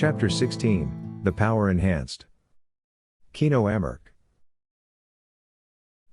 Chapter 16, The Power Enhanced. Kino Amark.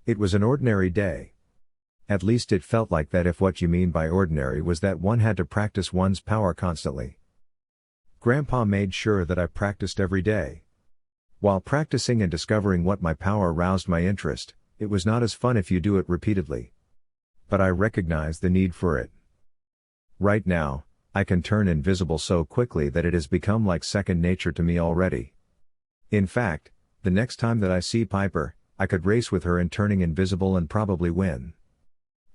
It was an ordinary day. At least it felt like that, if what you mean by ordinary was that one had to practice one's power constantly. Grandpa made sure that I practiced every day. While practicing and discovering what my power roused my interest, it was not as fun if you do it repeatedly. But I recognized the need for it. Right now, I can turn invisible so quickly that it has become like second nature to me already. In fact, the next time that I see Pyper, I could race with her in turning invisible and probably win.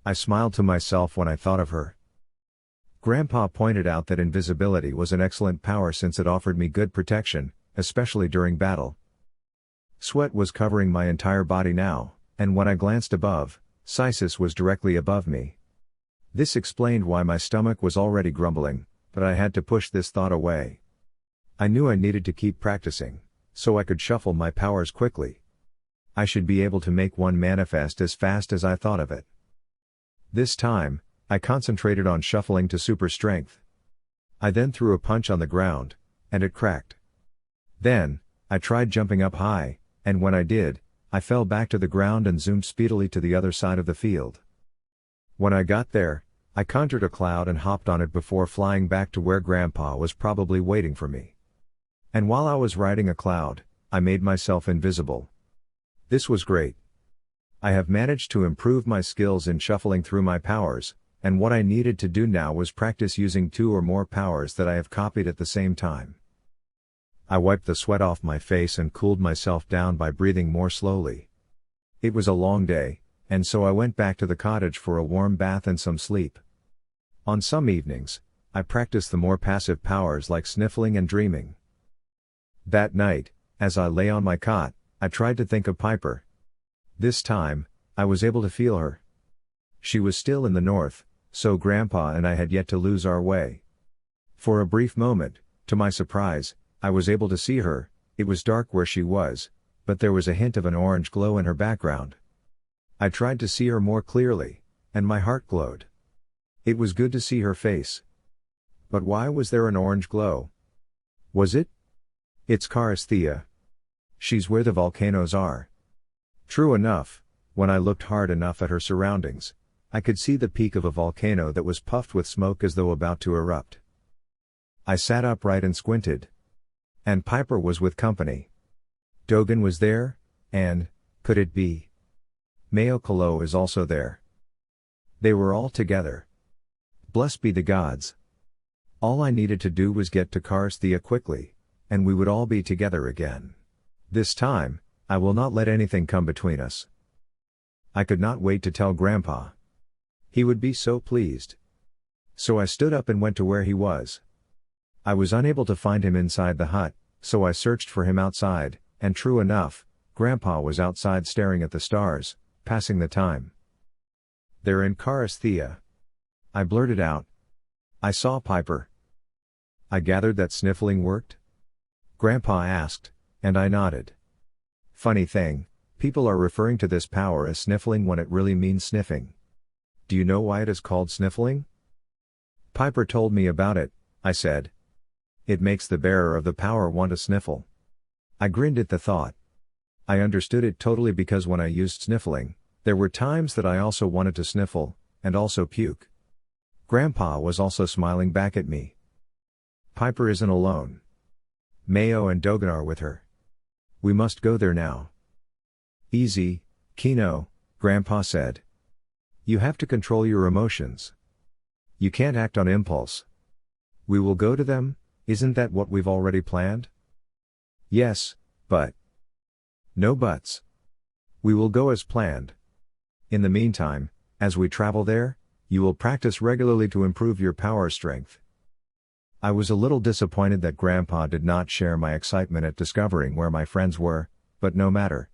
I smiled to myself when I thought of her. Grandpa pointed out that invisibility was an excellent power since it offered me good protection, especially during battle. Sweat was covering my entire body now, and when I glanced above, Sisis was directly above me. This explained why my stomach was already grumbling, but I had to push this thought away. I knew I needed to keep practicing, so I could shuffle my powers quickly. I should be able to make one manifest as fast as I thought of it. This time, I concentrated on shuffling to super strength. I then threw a punch on the ground, and it cracked. Then, I tried jumping up high, and when I did, I fell back to the ground and zoomed speedily to the other side of the field. When I got there, I conjured a cloud and hopped on it before flying back to where Grandpa was probably waiting for me. And while I was riding a cloud, I made myself invisible. This was great. I have managed to improve my skills in shuffling through my powers, and what I needed to do now was practice using 2 or more powers that I have copied at the same time. I wiped the sweat off my face and cooled myself down by breathing more slowly. It was a long day, and so I went back to the cottage for a warm bath and some sleep. On some evenings, I practiced the more passive powers like sniffling and dreaming. That night, as I lay on my cot, I tried to think of Pyper. This time, I was able to feel her. She was still in the north, so Grandpa and I had yet to lose our way. For a brief moment, to my surprise, I was able to see her. It was dark where she was, but there was a hint of an orange glow in her background. I tried to see her more clearly, and my heart glowed. It was good to see her face. But why was there an orange glow? Was it? It's Karasthea. She's where the volcanoes are. True enough, when I looked hard enough at her surroundings, I could see the peak of a volcano that was puffed with smoke as though about to erupt. I sat upright and squinted. And Pyper was with company. Dogan was there, and, could it be? Mayo Calo is also there. They were all together. Blessed be the gods. All I needed to do was get to Karasthea quickly, and we would all be together again. This time, I will not let anything come between us. I could not wait to tell Grandpa. He would be so pleased. So I stood up and went to where he was. I was unable to find him inside the hut, so I searched for him outside, and true enough, Grandpa was outside staring at the stars, passing the time. They're in Karasthea. I blurted out. I saw Pyper. I gathered that sniffling worked? Grandpa asked, and I nodded. Funny thing, people are referring to this power as sniffling when it really means sniffing. Do you know why it is called sniffling? Pyper told me about it, I said. It makes the bearer of the power want to sniffle. I grinned at the thought. I understood it totally because when I used sniffling, there were times that I also wanted to sniffle, and also puke. Grandpa was also smiling back at me. Pyper isn't alone. Mayo and Dogan are with her. We must go there now. Easy, Kino, Grandpa said. You have to control your emotions. You can't act on impulse. We will go to them, isn't that what we've already planned? Yes, but. No buts. We will go as planned. In the meantime, as we travel there, you will practice regularly to improve your power strength. I was a little disappointed that Grandpa did not share my excitement at discovering where my friends were, but no matter.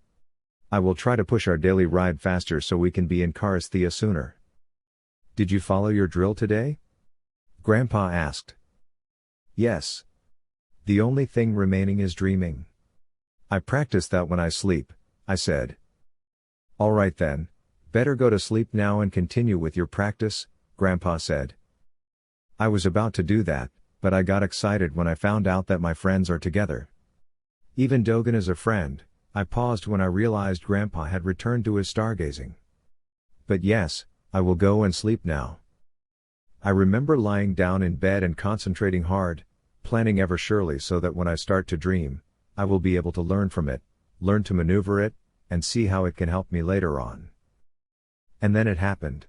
I will try to push our daily ride faster so we can be in Karasthea sooner. Did you follow your drill today? Grandpa asked. Yes. The only thing remaining is dreaming. I practice that when I sleep, I said. All right then, better go to sleep now and continue with your practice, Grandpa said. I was about to do that, but I got excited when I found out that my friends are together. Even Dogen is a friend. I paused when I realized Grandpa had returned to his stargazing. But yes, I will go and sleep now. I remember lying down in bed and concentrating hard, planning ever surely so that when I start to dream, I will be able to learn from it, learn to maneuver it, and see how it can help me later on. And then it happened.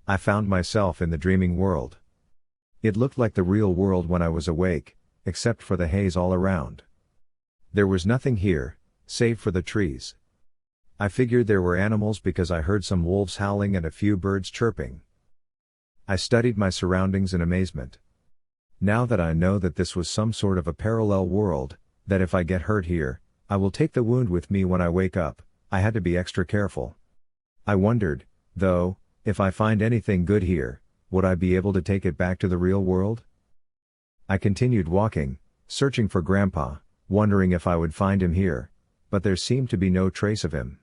I found myself in the dreaming world. It looked like the real world when I was awake, except for the haze all around. There was nothing here, save for the trees. I figured there were animals because I heard some wolves howling and a few birds chirping. I studied my surroundings in amazement. Now that I know that this was some sort of a parallel world, that if I get hurt here, I will take the wound with me when I wake up, I had to be extra careful. I wondered, though, if I find anything good here, would I be able to take it back to the real world? I continued walking, searching for Grandpa, wondering if I would find him here, but there seemed to be no trace of him.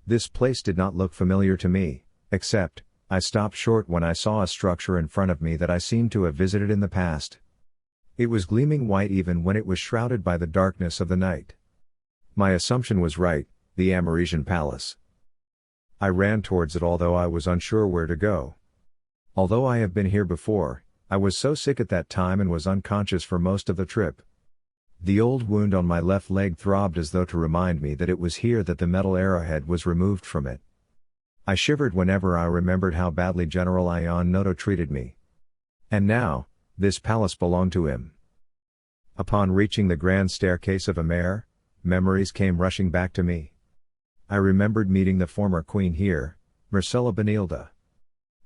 This place did not look familiar to me, except, I stopped short when I saw a structure in front of me that I seemed to have visited in the past. It was gleaming white even when it was shrouded by the darkness of the night. My assumption was right, the Amaresian Palace. I ran towards it although I was unsure where to go. Although I have been here before, I was so sick at that time and was unconscious for most of the trip. The old wound on my left leg throbbed as though to remind me that it was here that the metal arrowhead was removed from it. I shivered whenever I remembered how badly General Ion Noto treated me. And now, this palace belonged to him. Upon reaching the grand staircase of Amer, memories came rushing back to me. I remembered meeting the former queen here, Marcella Benilda.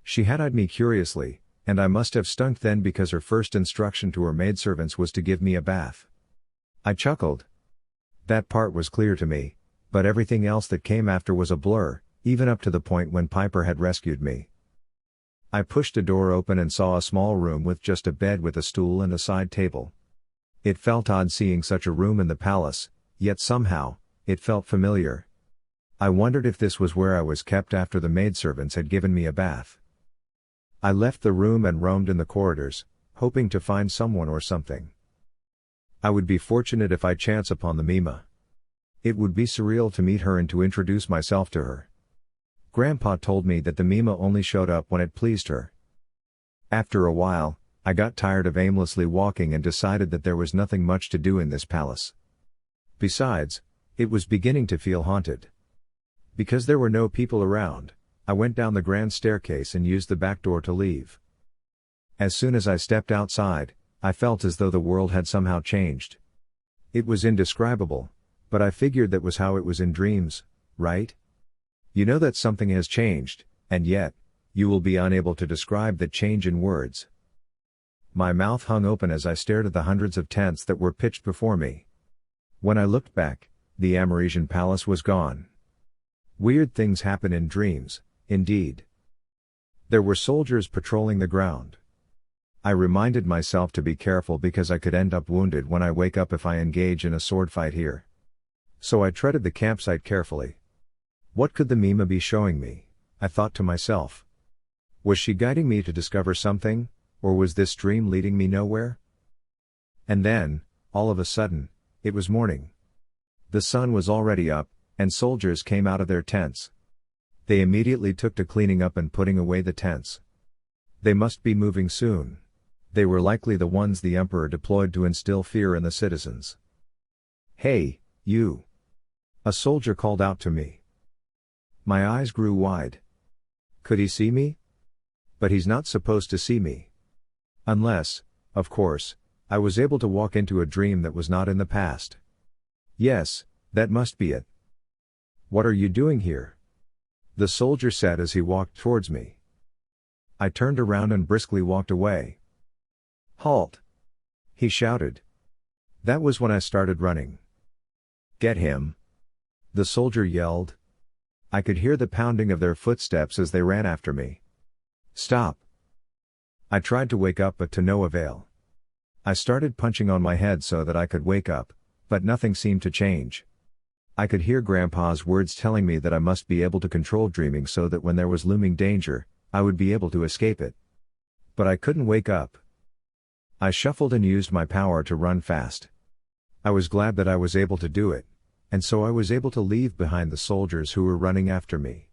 She had eyed me curiously, and I must have stunk then because her first instruction to her maidservants was to give me a bath. I chuckled. That part was clear to me, but everything else that came after was a blur, even up to the point when Pyper had rescued me. I pushed a door open and saw a small room with just a bed with a stool and a side table. It felt odd seeing such a room in the palace, yet somehow, it felt familiar. I wondered if this was where I was kept after the maidservants had given me a bath. I left the room and roamed in the corridors, hoping to find someone or something. I would be fortunate if I chance upon the Mima. It would be surreal to meet her and to introduce myself to her. Grandpa told me that the Mima only showed up when it pleased her. After a while, I got tired of aimlessly walking and decided that there was nothing much to do in this palace. Besides, it was beginning to feel haunted. Because there were no people around, I went down the grand staircase and used the back door to leave. As soon as I stepped outside, I felt as though the world had somehow changed. It was indescribable, but I figured that was how it was in dreams, right? You know that something has changed, and yet, you will be unable to describe that change in words. My mouth hung open as I stared at the hundreds of tents that were pitched before me. When I looked back, the Amaresian Palace was gone. Weird things happen in dreams, indeed. There were soldiers patrolling the ground. I reminded myself to be careful because I could end up wounded when I wake up if I engage in a sword fight here. So I treaded the campsite carefully. What could the Mima be showing me? I thought to myself. Was she guiding me to discover something, or was this dream leading me nowhere? And then, all of a sudden, it was morning. The sun was already up, and soldiers came out of their tents. They immediately took to cleaning up and putting away the tents. They must be moving soon. They were likely the ones the Emperor deployed to instill fear in the citizens. "Hey, you!" A soldier called out to me. My eyes grew wide. Could he see me? But he's not supposed to see me. Unless, of course, I was able to walk into a dream that was not in the past. Yes, that must be it. "What are you doing here?" the soldier said as he walked towards me. I turned around and briskly walked away. "Halt!" he shouted. That was when I started running. "Get him!" the soldier yelled. I could hear the pounding of their footsteps as they ran after me. "Stop!" I tried to wake up but to no avail. I started punching on my head so that I could wake up, but nothing seemed to change. I could hear Grandpa's words telling me that I must be able to control dreaming so that when there was looming danger, I would be able to escape it. But I couldn't wake up. I shuffled and used my power to run fast. I was glad that I was able to do it, and so I was able to leave behind the soldiers who were running after me.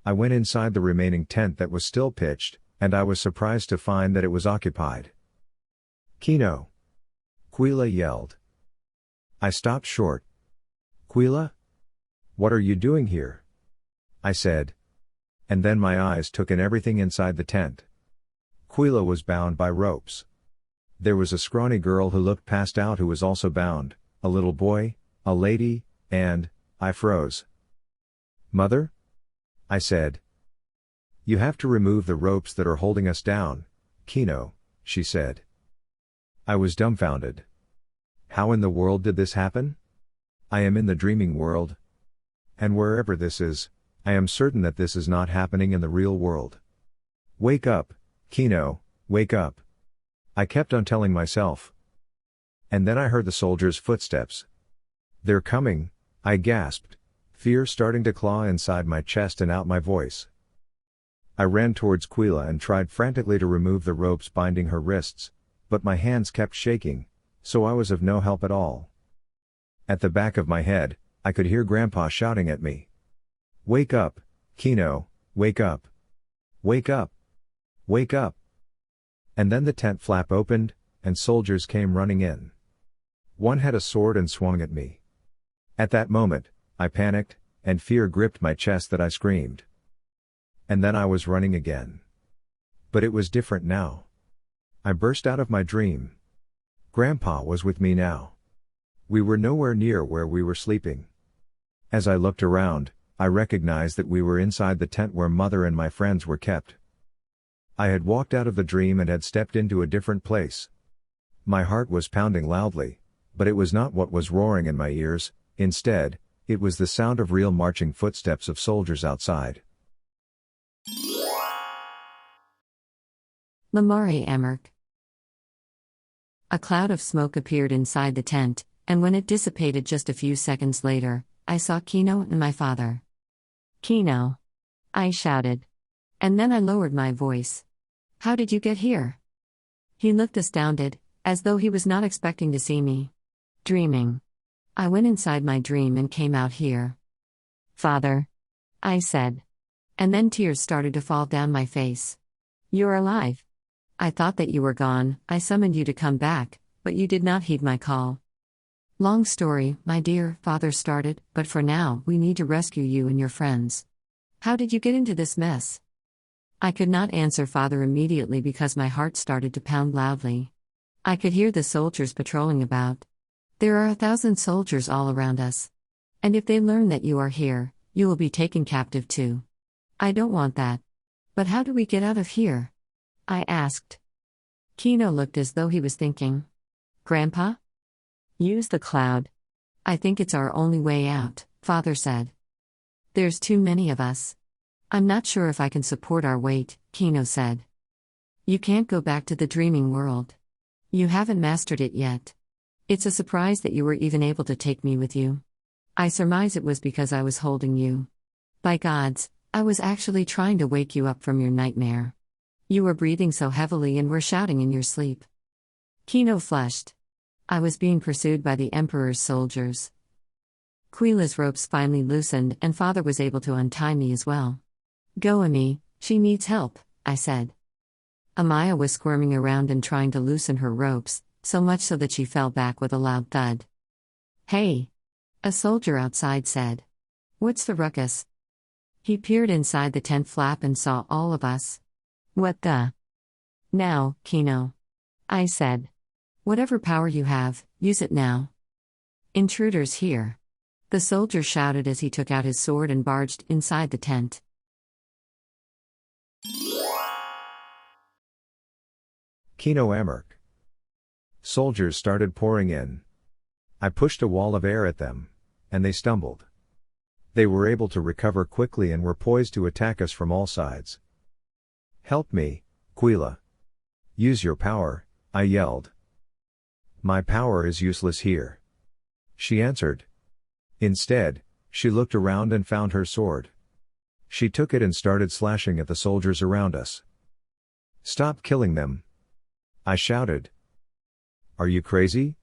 I went inside the remaining tent that was still pitched, and I was surprised to find that it was occupied. Kino! Quila yelled. I stopped short. Quila? What are you doing here? I said. And then my eyes took in everything inside the tent. Quila was bound by ropes. There was a scrawny girl who looked passed out who was also bound, a little boy, a lady, and, I froze. Mother? I said. You have to remove the ropes that are holding us down, Kino, she said. I was dumbfounded. How in the world did this happen? I am in the dreaming world. And wherever this is, I am certain that this is not happening in the real world. Wake up, Kino, wake up. I kept on telling myself. And then I heard the soldiers' footsteps. They're coming, I gasped, fear starting to claw inside my chest and out my voice. I ran towards Quila and tried frantically to remove the ropes binding her wrists, but my hands kept shaking, so I was of no help at all. At the back of my head, I could hear Grandpa shouting at me. Wake up, Kino, wake up. Wake up. Wake up. And then the tent flap opened, and soldiers came running in. One had a sword and swung at me. At that moment, I panicked, and fear gripped my chest that I screamed. And then I was running again. But it was different now. I burst out of my dream. Grandpa was with me now. We were nowhere near where we were sleeping. As I looked around, I recognized that we were inside the tent where Mother and my friends were kept. I had walked out of the dream and had stepped into a different place. My heart was pounding loudly, but it was not what was roaring in my ears, instead, it was the sound of real marching footsteps of soldiers outside. Kino Amark. A cloud of smoke appeared inside the tent, and when it dissipated just a few seconds later, I saw Kino and my father. Kino! I shouted. And then I lowered my voice. How did you get here? He looked astounded, as though he was not expecting to see me. Dreaming. I went inside my dream and came out here. Father. I said. And then tears started to fall down my face. You're alive. I thought that you were gone. I summoned you to come back, but you did not heed my call. Long story, my dear, Father started, but for now, we need to rescue you and your friends. How did you get into this mess? I could not answer Father immediately because my heart started to pound loudly. I could hear the soldiers patrolling about. There are 1,000 soldiers all around us. And if they learn that you are here, you will be taken captive too. I don't want that. But how do we get out of here? I asked. Kino looked as though he was thinking. Grandpa? Use the cloud. I think it's our only way out, Father said. There's too many of us. I'm not sure if I can support our weight, Kino said. You can't go back to the dreaming world. You haven't mastered it yet. It's a surprise that you were even able to take me with you. I surmise it was because I was holding you. By gods, I was actually trying to wake you up from your nightmare. You were breathing so heavily and were shouting in your sleep. Kino flushed. I was being pursued by the Emperor's soldiers. Quila's ropes finally loosened and Father was able to untie me as well. Go, Ami, she needs help, I said. Amaya was squirming around and trying to loosen her ropes, so much so that she fell back with a loud thud. Hey! A soldier outside said. What's the ruckus? He peered inside the tent flap and saw all of us. What the? Now, Kino. I said. Whatever power you have, use it now. Intruders here. The soldier shouted as he took out his sword and barged inside the tent. Kino Amark. Soldiers started pouring in. I pushed a wall of air at them, and they stumbled. They were able to recover quickly and were poised to attack us from all sides. Help me, Quila. Use your power, I yelled. My power is useless here. She answered. Instead, she looked around and found her sword. She took it and started slashing at the soldiers around us. Stop killing them. I shouted. Are you crazy?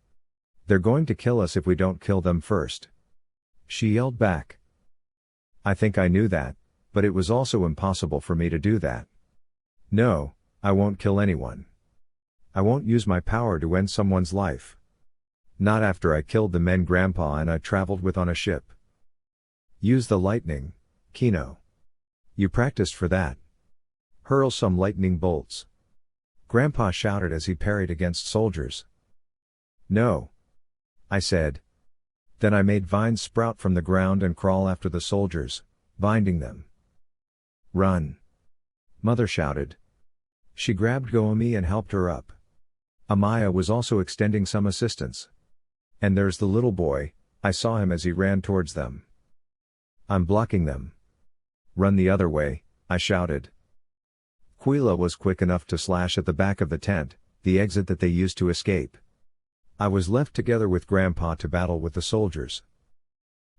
They're going to kill us if we don't kill them first. She yelled back. I think I knew that, but it was also impossible for me to do that. No, I won't kill anyone. I won't use my power to end someone's life. Not after I killed the men Grandpa and I traveled with on a ship. Use the lightning, Kino. You practiced for that. Hurl some lightning bolts. Grandpa shouted as he parried against soldiers. No. I said. Then I made vines sprout from the ground and crawl after the soldiers, binding them. Run. Mother shouted. She grabbed Goemi and helped her up. Amaya was also extending some assistance. And there's the little boy, I saw him as he ran towards them. I'm blocking them. Run the other way, I shouted. Quila was quick enough to slash at the back of the tent, the exit that they used to escape. I was left together with Grandpa to battle with the soldiers.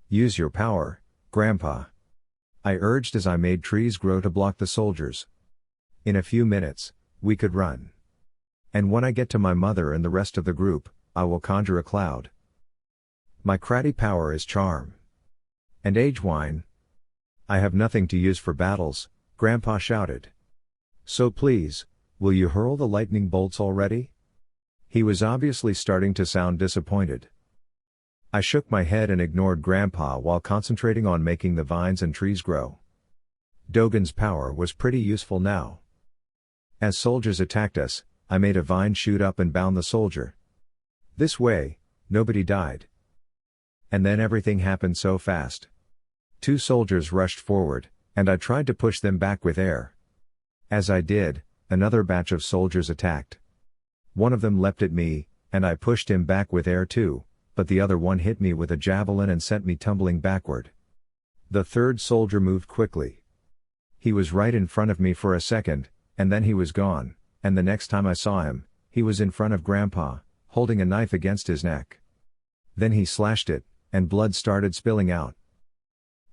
Use your power, Grandpa. I urged as I made trees grow to block the soldiers. In a few minutes, we could run. And when I get to my mother and the rest of the group, I will conjure a cloud. My cratty power is charm. And age wine. I have nothing to use for battles, Grandpa shouted. So please, will you hurl the lightning bolts already? He was obviously starting to sound disappointed. I shook my head and ignored Grandpa while concentrating on making the vines and trees grow. Dogen's power was pretty useful now. As soldiers attacked us, I made a vine shoot up and bound the soldier. This way, nobody died. And then everything happened so fast. 2 soldiers rushed forward, and I tried to push them back with air. As I did, another batch of soldiers attacked. One of them leapt at me, and I pushed him back with air too, but the other one hit me with a javelin and sent me tumbling backward. The 3rd soldier moved quickly. He was right in front of me for a second, and then he was gone, and the next time I saw him, he was in front of Grandpa, holding a knife against his neck. Then he slashed it, and blood started spilling out.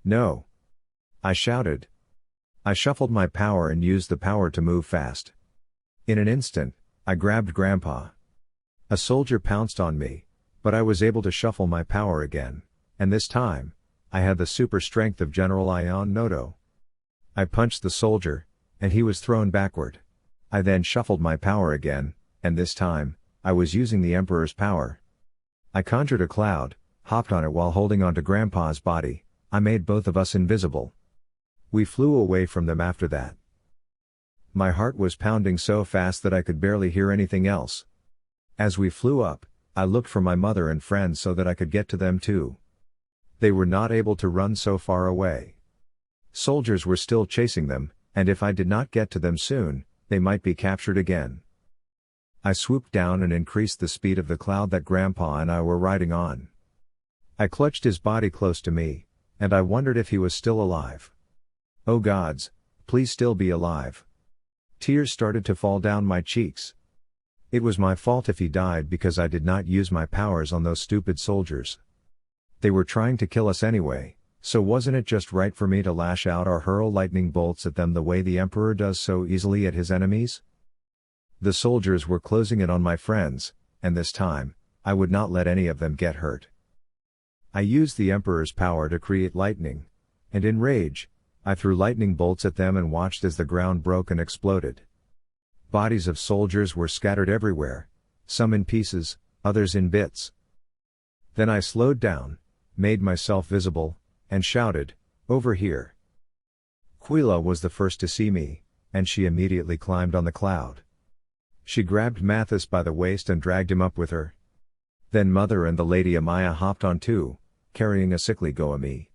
No! I shouted. I shuffled my power and used the power to move fast. In an instant, I grabbed Grandpa. A soldier pounced on me, but I was able to shuffle my power again, and this time, I had the super strength of General Ion Noto. I punched the soldier, and he was thrown backward. I then shuffled my power again, and this time, I was using the Emperor's power. I conjured a cloud, hopped on it while holding onto Grandpa's body. I made both of us invisible. We flew away from them after that. My heart was pounding so fast that I could barely hear anything else. As we flew up, I looked for my mother and friends so that I could get to them too. They were not able to run so far away. Soldiers were still chasing them, and if I did not get to them soon, they might be captured again. I swooped down and increased the speed of the cloud that Grandpa and I were riding on. I clutched his body close to me, and I wondered if he was still alive. Oh gods, please still be alive. Tears started to fall down my cheeks. It was my fault if he died because I did not use my powers on those stupid soldiers. They were trying to kill us anyway, so wasn't it just right for me to lash out or hurl lightning bolts at them the way the Emperor does so easily at his enemies? The soldiers were closing in on my friends, and this time, I would not let any of them get hurt. I used the Emperor's power to create lightning, and in rage, I threw lightning bolts at them and watched as the ground broke and exploded. Bodies of soldiers were scattered everywhere, some in pieces, others in bits. Then I slowed down, made myself visible, and shouted, "Over here." Quila was the first to see me, and she immediately climbed on the cloud. She grabbed Mathis by the waist and dragged him up with her. Then Mother and the Lady Amaya hopped on too, carrying a sickly Goemi.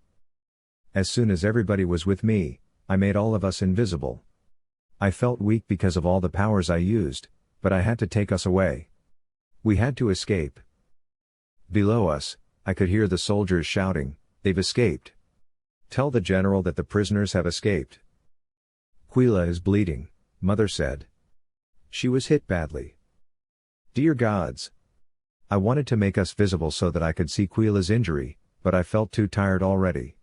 As soon as everybody was with me, I made all of us invisible. I felt weak because of all the powers I used, but I had to take us away. We had to escape. Below us, I could hear the soldiers shouting, "They've escaped. Tell the general that the prisoners have escaped." Quila is bleeding, Mother said. She was hit badly. Dear gods! I wanted to make us visible so that I could see Quila's injury, but I felt too tired already.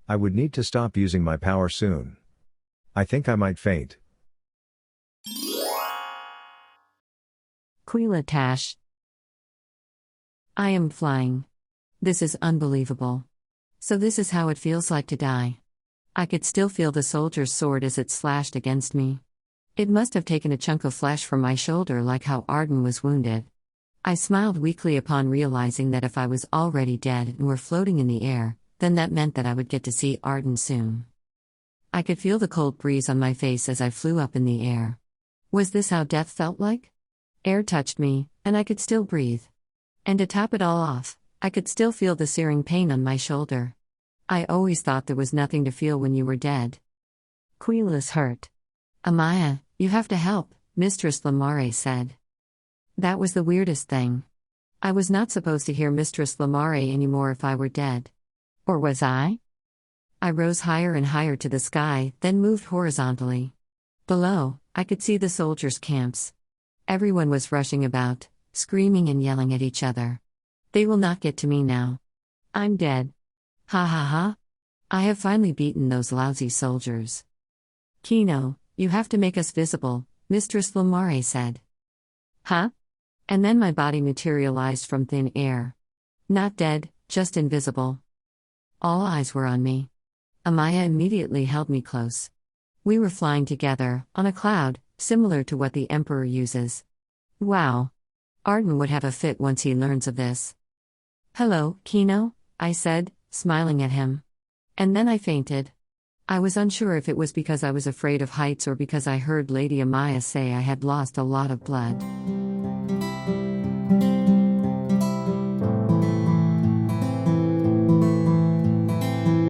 I would need to stop using my power soon. I think I might faint. Quila Tash. I am flying. This is unbelievable. So this is how it feels like to die. I could still feel the soldier's sword as it slashed against me. It must have taken a chunk of flesh from my shoulder like how Arden was wounded. I smiled weakly upon realizing that if I was already dead and were floating in the air, then that meant that I would get to see Arden soon. I could feel the cold breeze on my face as I flew up in the air. Was this how death felt like? Air touched me, and I could still breathe. And to top it all off, I could still feel the searing pain on my shoulder. I always thought there was nothing to feel when you were dead. Quila's hurt. Amaya, you have to help, Mistress Lamare said. That was the weirdest thing. I was not supposed to hear Mistress Lamare anymore if I were dead. Or was I? I rose higher and higher to the sky, then moved horizontally. Below, I could see the soldiers' camps. Everyone was rushing about, screaming and yelling at each other. They will not get to me now. I'm dead. Ha ha ha. I have finally beaten those lousy soldiers. Kino, you have to make us visible, Mistress Lamare said. Huh? And then my body materialized from thin air. Not dead, just invisible. All eyes were on me. Amaya immediately held me close. We were flying together, on a cloud, similar to what the Emperor uses. Wow. Arden would have a fit once he learns of this. Hello, Kino, I said, smiling at him. And then I fainted. I was unsure if it was because I was afraid of heights or because I heard Lady Amaya say I had lost a lot of blood.